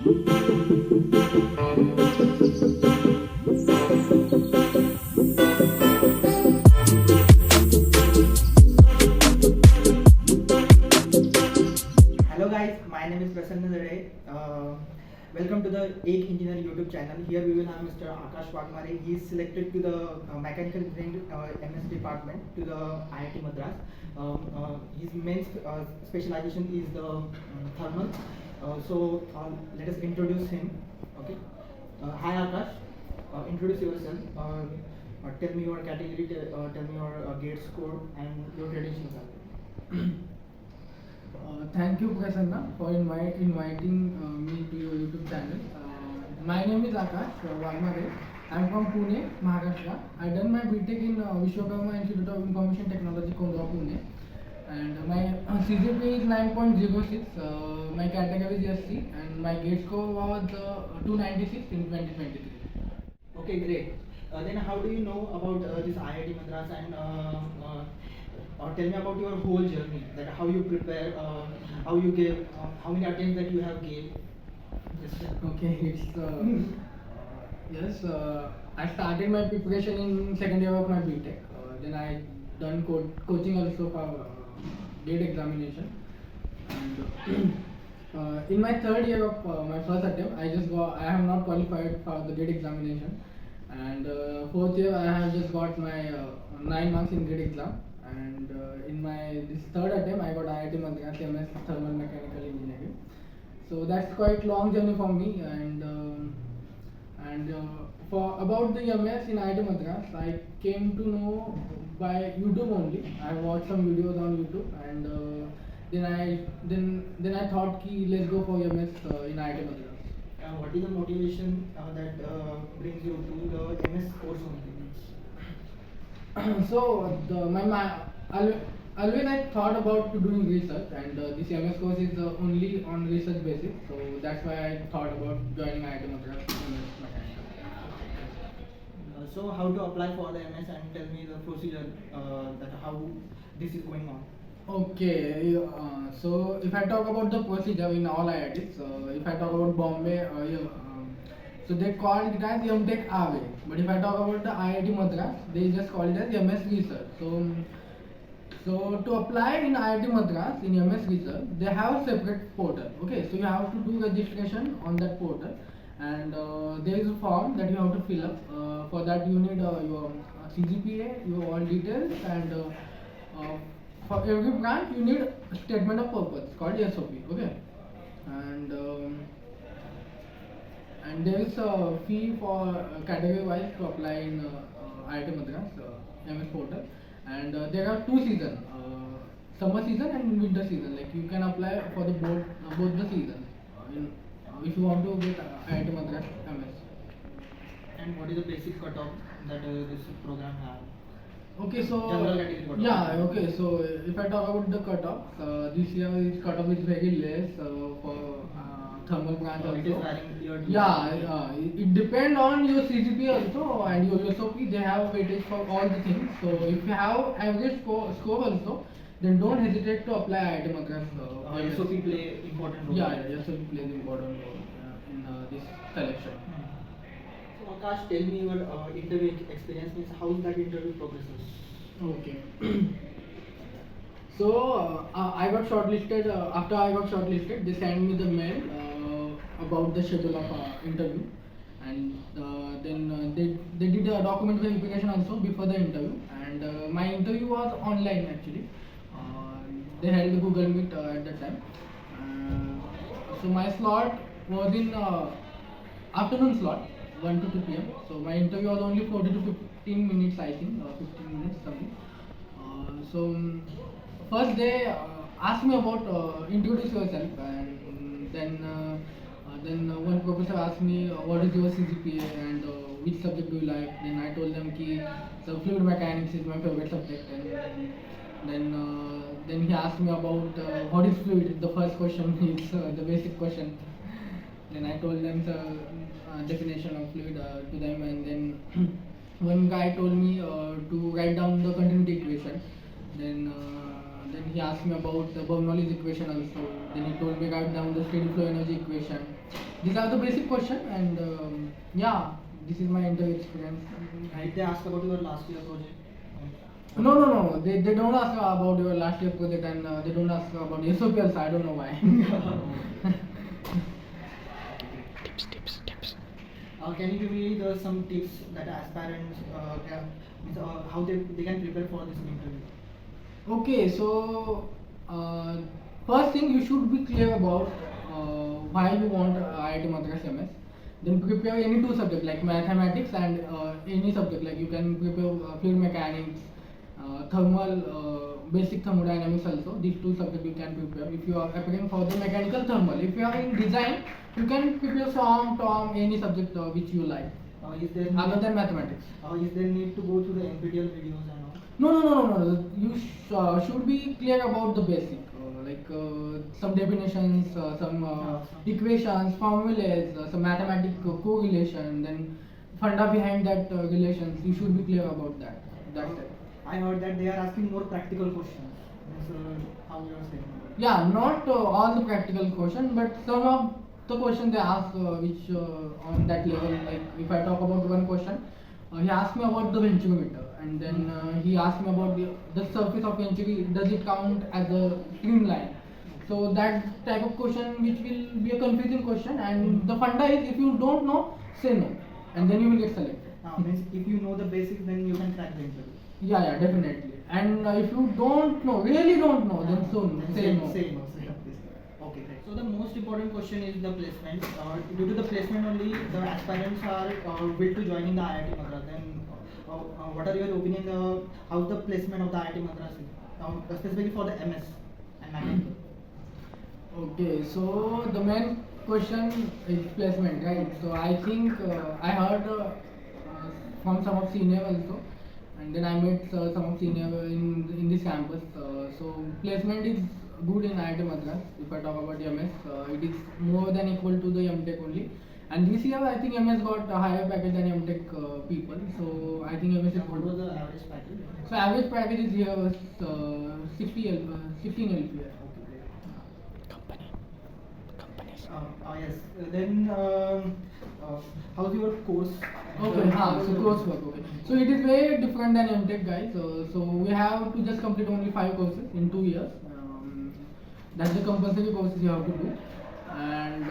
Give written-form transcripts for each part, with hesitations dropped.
Hello guys, my name is Prasanna Zade. Welcome to the Ek Engineer YouTube channel. Here we will have Mr. Akash Waghmare. He is selected to the Mechanical Engineering MS department to the IIT Madras. His main specialization is the thermal. Let us introduce him. Okay. Hi Akash. Introduce yourself. Tell me your category. Tell me your gate score and your credentials. Thank you, Prasanna, for inviting me to your YouTube channel. My name is Akash Waghmare. I am from Pune, Maharashtra. I done my B.tech in Vishwakarma Institute of Information Technology, Kondwa, Pune. And my CGPA is 9.06. My category is SC, and my gate score was 296 in 2023. Okay, great. Then how do you know about this IIT Madras and or tell me about your whole journey, that how you prepare, how you gave, how many attempts that you have gave. Okay, it's yes. I started my preparation in second year of my B.tech. Then I done coaching also for gate examination. And in my third year of my first attempt, I have not qualified for the gate examination. And fourth year, I have just got my 9 marks in gate exam. And in my this third attempt, I got IIT Madras MS Thermal Mechanical Engineering. So that's quite long journey for me. And for about the MS in IIT Madras, I came to know by YouTube only. I watched some videos on YouTube, and then I thought ki let's go for MS in IIT Madras. What is the motivation that brings you to the MS course only? So always I thought about doing research, and this MS course is only on research basis. So that's why I thought about joining IIT Madras MS Mechanical. So how to apply for the MS and tell me the procedure that how this is going on. Okay, so if I talk about the procedure in all IITs, if I talk about Bombay, so they call it as m.tech away. But if I talk about the IIT Madras, they just call it as MS Research. So to apply in IIT Madras in MS Research, they have a separate portal. Okay, so you have to do registration on that portal, and there is a form that you have to fill up. For that you need your CGPA, your all details, and for every branch you need a statement of purpose called SOP. Okay, and there is a fee for category wise to apply in IIT Madras MS portal, and there are two seasons, summer season and winter season. Like you can apply for the both the seasons if you want to get IIT Madras MS. And what is the basic cutoff that this program has? Okay, so General category cutoff. yeah, okay. So if I talk about the cutoff, this year cutoff is very less for thermal branch also. It is varying year to Yeah, it depends on your CGPA also and your SOP. They have weightage for all the things. So if you have average score also, then don't hesitate to apply IIT Madras. SOP play important role. Yeah, SOP plays important role in this selection. So Akash, tell me your interview experience. Means how that interview progresses. Okay. So I got shortlisted. After I got shortlisted, they sent me the mail about the schedule of interview, and then they did a document verification also before the interview. And my interview was online actually. They held the Google Meet at that time. So my slot was in afternoon slot, 1 to 2 p.m. So my interview was only 40 to 15 minutes, I think, 15 minutes something. First they asked me about introduce yourself, and then one professor asked me what is your CGPA and which subject do you like. Then I told them ki so fluid mechanics is my favorite subject, and then he asked me about what is fluid. The first question is the basic question. Then I told them the definition of fluid to them, and then one guy told me to write down the continuity equation. Then he asked me about the Bernoulli's equation also. Then he told me write down the steady flow energy equation. These are the basic question, and yeah, this is my interview experience. Did they ask about your last year project? No, no, no. They don't ask about your last year project, and they don't ask about SOP also. I don't know why. Can you give me some tips that aspirants how they can prepare for this interview? Okay, so first thing you should be clear about why you want IIT Madras MS. Then prepare any two subjects like mathematics and any subject like you can prepare fluid mechanics, thermal, basic thermodynamics also. These two subjects you can prepare. If you are preparing for the mechanical thermal, if you are in design, you can prepare SOM, TOM, any subject which you like. Is there Other than mathematics. Is there need to go through the NPTEL videos and all? No, no, no, no, no. You should be clear about the basic, like some definitions, some equations, formulas, some mathematical correlation, then funda behind that relations. You should be clear about that. That's it. I heard that they are asking more practical questions. So how you are saying? Yeah, not all the practical question, but some of the question they ask which on that level. Like if I talk about one question, he asked me about the venturimeter, and then he asked me about the surface of venturi. Does it count as a streamline? So that type of question, which will be a confusing question, and the funda is if you don't know, say no, and then you will get selected. Means if you know the basics, then you can crack the interview. Yeah, yeah, definitely. And if you don't know, really don't know, then say no. Say no. Okay, great. So the most important question is the placement. Due to the placement only, the aspirants are will to join in the IIT Madras. Then, what are your opinion? How the placement of the IIT Madras is? Specifically for the MS and mechanical. Okay, so the main question is placement, right? So I think I heard from some of senior also, and then I met some of senior in this campus. So placement is good in IIT Madras. If I talk about the MS, it is more than equal to the m.tech only. And this year I think MS got a higher package than m.tech people. So I think MS is What good. was the average package? So average package is here was 16 LPA. Yes. Then, how's your course? Okay, so coursework. Okay, so it is very different than m.tech, guys. So we have to just complete only 5 courses in 2 years. That's the compulsory courses you have to do, and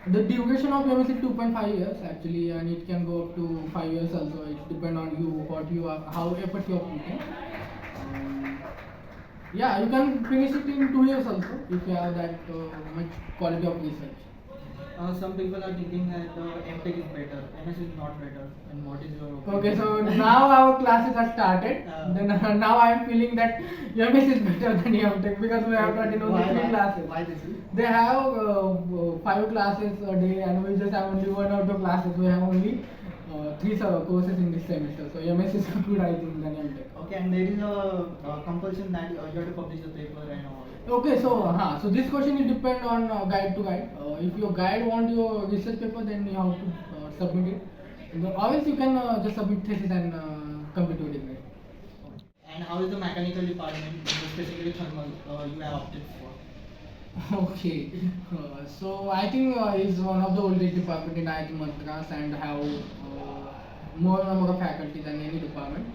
the duration of MS is 2.5 years actually, and it can go up to 5 years also. It depends on you, what you are, how effort you are putting. Yeah, you can finish it in 2 years also if you have that much quality of research. Some people are thinking that m.tech is better, MS is not better. And what is your opinion? Okay, so now our classes are started. Then now I am feeling that MS is better than m.tech because we have got only 3 classes. Why this is? They have 5 classes a day, and we just have only 1 or 2 classes. We have only 3 courses in this semester. So MS is good, I think, than m.tech. Okay, and there is a compulsion that you have to publish the paper and all. Okay, so this question will depend on guide to guide. If your guide want your research paper, then you have to submit it. Or else you can just submit thesis and complete your degree. And how is the mechanical department, specifically thermal, you have opted for? Okay, so I think it's one of the oldest department in IIT Madras and have more number of faculty than any department.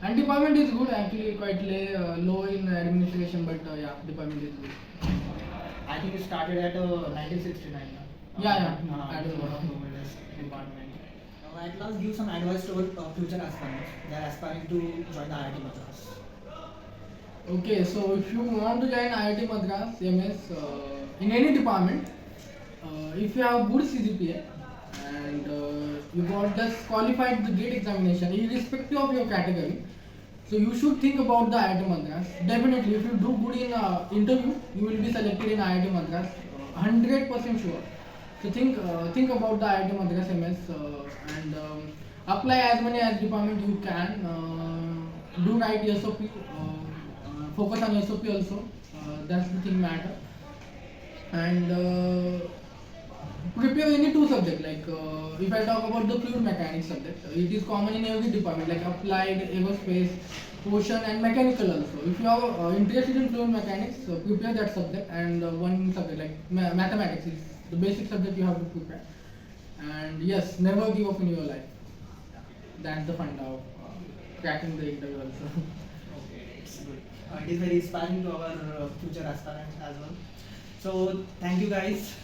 And department is good, actually quite low in administration, but yeah, department is good. I think it started at 1969. Yeah. That is one of the oldest department. At last, give some advice to our future aspirants. They are aspiring to join the IIT Madras. Okay, so if you want to join IIT Madras MS in any department, if you have good CGPA and you got just qualified the GATE examination, irrespective of your category, so you should think about the IIT Madras. Definitely, if you do good in interview, you will be selected in IIT Madras, 100% sure. So think about the IIT Madras MS and apply as many as department you can. Do write SOP. Focus on SOP also. That's the thing matter. And prepare any 2 subjects. Like if I talk about the fluid mechanics subject, it is common in every department, like applied, aerospace, ocean, and mechanical also. If you are interested in fluid mechanics, prepare that subject, and one subject like mathematics is the basic subject you have to prepare. And yes, never give up in your life. That's the fun of cracking the interview also. Okay, it's good. It is very inspiring to our future aspirants as well. So thank you guys.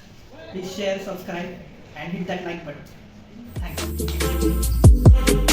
Please share, subscribe, and hit that like button. Thanks.